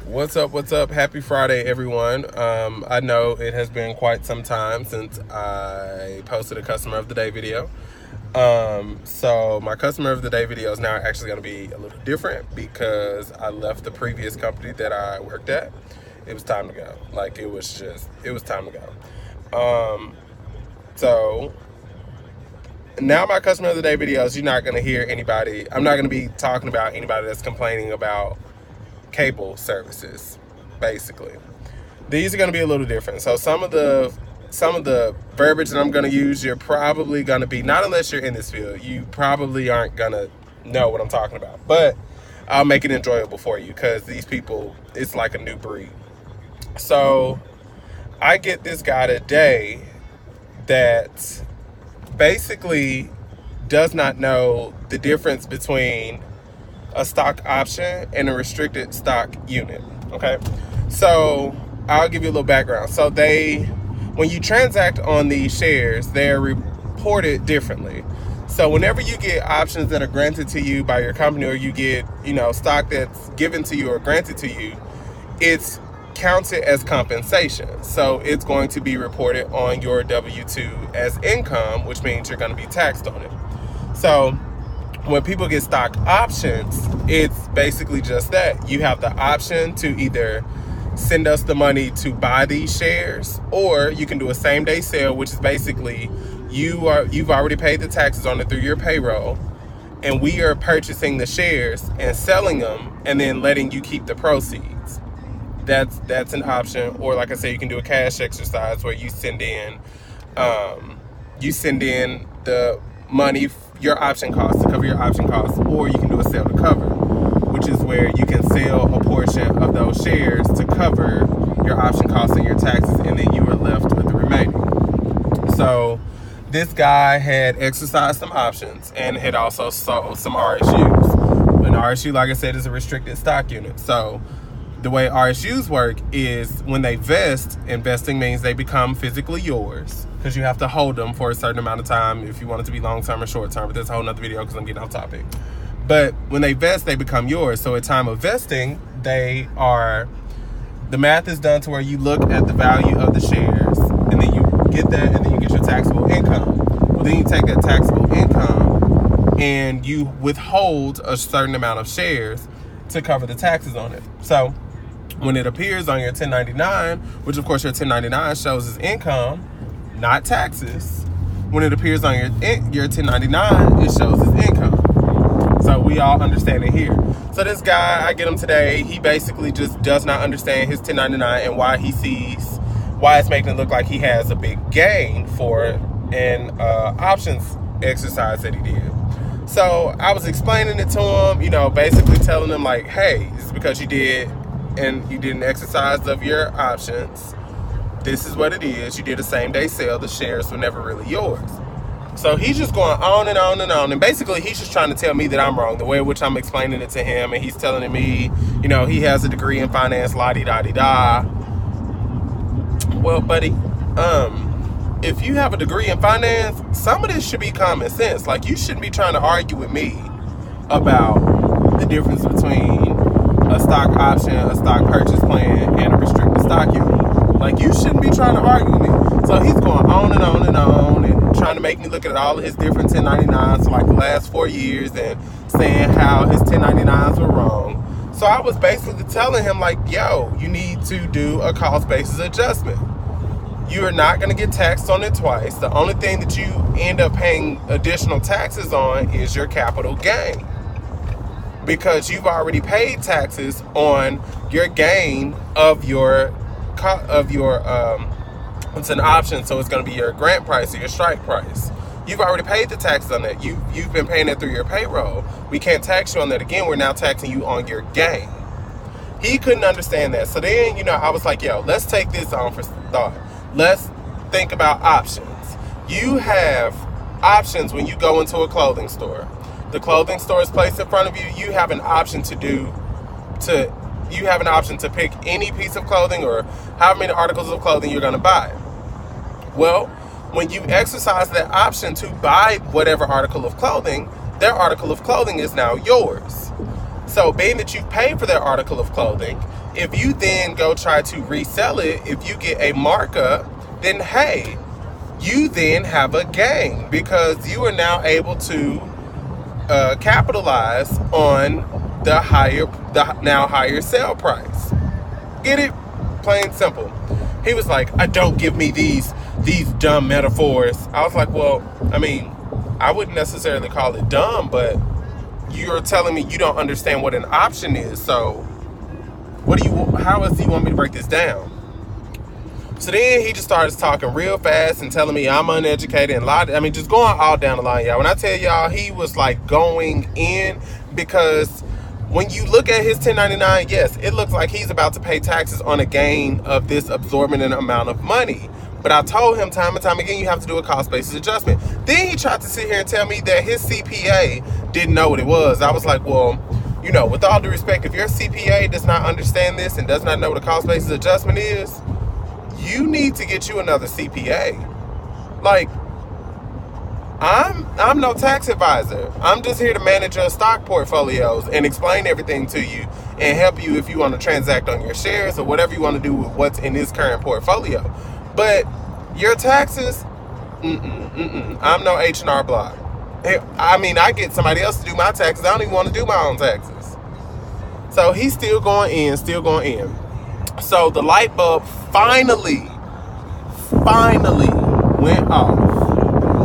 What's up? What's up? Happy Friday, everyone. I know it has been quite some time since I posted a customer of the day video. So my customer of the day video is now actually going to be a little different because I left the previous company that I worked at. It was time to go. It was time to go. So now my customer of the day videos, you're not going to hear anybody. I'm not going to be talking about anybody that's complaining about cable services. Basically, these are going to be a little different. So some of the verbiage that I'm going to use, you're probably going to be, not unless you're in this field, you probably aren't going to know what I'm talking about, but I'll make it enjoyable for you because these people, it's like a new breed. So I get this guy today that basically does not know the difference between a stock option and a restricted stock unit. Okay, so I'll give you a little background. So when you transact on these shares, they're reported differently. So whenever you get options that are granted to you by your company, or you get, stock that's given to you or granted to you, it's counted as compensation. So it's going to be reported on your W-2 as income, which means you're going to be taxed on it. So when people get stock options, it's basically just that. You have the option to either send us the money to buy these shares, or you can do a same-day sale, which is basically you've already paid the taxes on it through your payroll, and we are purchasing the shares and selling them and then letting you keep the proceeds. That's an option. Or like I said, you can do a cash exercise where you send in the money, your option costs, to cover your option costs, or you can do a sale to cover, which is where you can sell a portion of those shares to cover your option costs and your taxes, and then you are left with the remaining. So this guy had exercised some options and had also sold some RSUs. An RSU, like I said, is a restricted stock unit. So the way RSUs work is when they vest, investing means they become physically yours, because you have to hold them for a certain amount of time if you want it to be long-term or short-term, but that's a whole nother video because I'm getting off topic. But when they vest, they become yours. So at time of vesting, the math is done to where you look at the value of the shares, and then you get that, and then you get your taxable income. Well, then you take that taxable income and you withhold a certain amount of shares to cover the taxes on it. So when it appears on your 1099, which of course your 1099 shows as income, not taxes, when it appears on your 1099, it shows as income. So we all understand it here. So this guy, I get him today, he basically just does not understand his 1099 and why it's making it look like he has a big gain for an options exercise that he did. So I was explaining it to him, basically telling him like, hey, this is because you did an exercise of your options. This is what it is. You did a same-day sale. The shares were never really yours. So he's just going on and on and on. And basically, he's just trying to tell me that I'm wrong, the way in which I'm explaining it to him. And he's telling me, he has a degree in finance, la-di-da-di-da. Well, buddy, if you have a degree in finance, some of this should be common sense. Like, you shouldn't be trying to argue with me about the difference between a stock option, a stock purchase plan, and a restricted stock unit. Like, you shouldn't be trying to argue with me. So he's going on and on and on and trying to make me look at all of his different 1099s for like the last 4 years and saying how his 1099s were wrong. So I was basically telling him like, yo, you need to do a cost basis adjustment. You are not going to get taxed on it twice. The only thing that you end up paying additional taxes on is your capital gain, because you've already paid taxes on your gain of your it's an option, so it's going to be your grant price or your strike price. You've already paid the taxes on that. You've been paying that through your payroll. We can't tax you on that again. We're now taxing you on your gain. He couldn't understand that. So then, I was like, yo, let's take this on for thought. Let's think about options. You have options when you go into a clothing store. The clothing store is placed in front of you. You have an option to pick any piece of clothing or however many articles of clothing you're going to buy. Well, when you exercise that option to buy whatever article of clothing, their article of clothing is now yours. So being that you've paid for that article of clothing, if you then go try to resell it, if you get a markup, then hey, you then have a gain because you are now able to capitalize on the now higher sale price. Get it? Plain simple. He was like, don't give me these dumb metaphors. I was like, well, I mean, I wouldn't necessarily call it dumb, but you're telling me you don't understand what an option is. So how else do you want me to break this down? So then he just starts talking real fast and telling me I'm uneducated and just going all down the line, y'all. When I tell y'all, he was like going in, because when you look at his 1099, yes, it looks like he's about to pay taxes on a gain of this absorbent amount of money. But I told him time and time again, you have to do a cost basis adjustment. Then he tried to sit here and tell me that his CPA didn't know what it was. I was like, well, you know, with all due respect, if your CPA does not understand this and does not know what a cost basis adjustment is, you need to get you another CPA. Like, I'm no tax advisor. I'm just here to manage your stock portfolios and explain everything to you and help you if you want to transact on your shares or whatever you want to do with what's in this current portfolio. But your taxes, I'm no H&R Block. I mean, I get somebody else to do my taxes. I don't even want to do my own taxes. So he's still going in. So the light bulb finally went off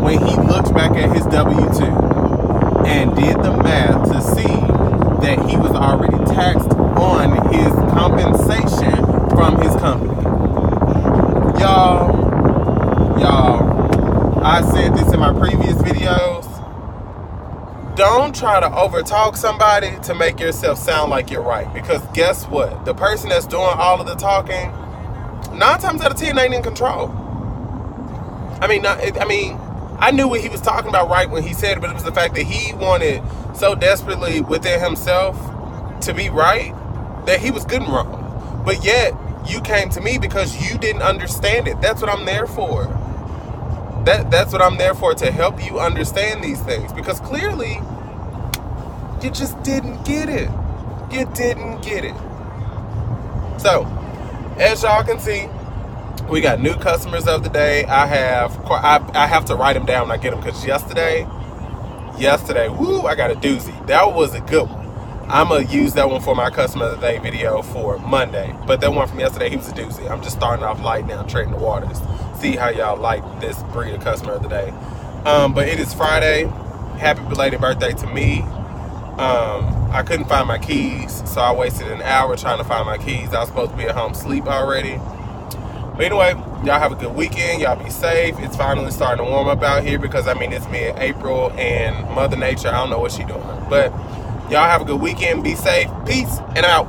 when he looked back at his W-2 and did the math to see that he was already taxed on his compensation from his company. Y'all, I said this in my previous videos. Don't try to overtalk somebody to make yourself sound like you're right. Because guess what? The person that's doing all of the talking, 9 times out of 10, ain't in control. I knew what he was talking about right when he said it, but it was the fact that he wanted so desperately within himself to be right that he was good and wrong. But yet, you came to me because you didn't understand it. That's what I'm there for. That's what I'm there for, to help you understand these things. Because clearly, you just didn't get it. You didn't get it. So, as y'all can see, we got new customers of the day. I have to write them down when I get them, because yesterday, I got a doozy. That was a good one. I'm going to use that one for my customer of the day video for Monday. But that one from yesterday, he was a doozy. I'm just starting off light now, treading the waters. See how y'all like this breed of customer of the day. But it is Friday. Happy belated birthday to me. I couldn't find my keys, so I wasted an hour trying to find my keys. I was supposed to be at home sleep already. But anyway, y'all have a good weekend. Y'all be safe. It's finally starting to warm up out here because, it's mid-April and Mother Nature, I don't know what she's doing. But y'all have a good weekend. Be safe. Peace and out.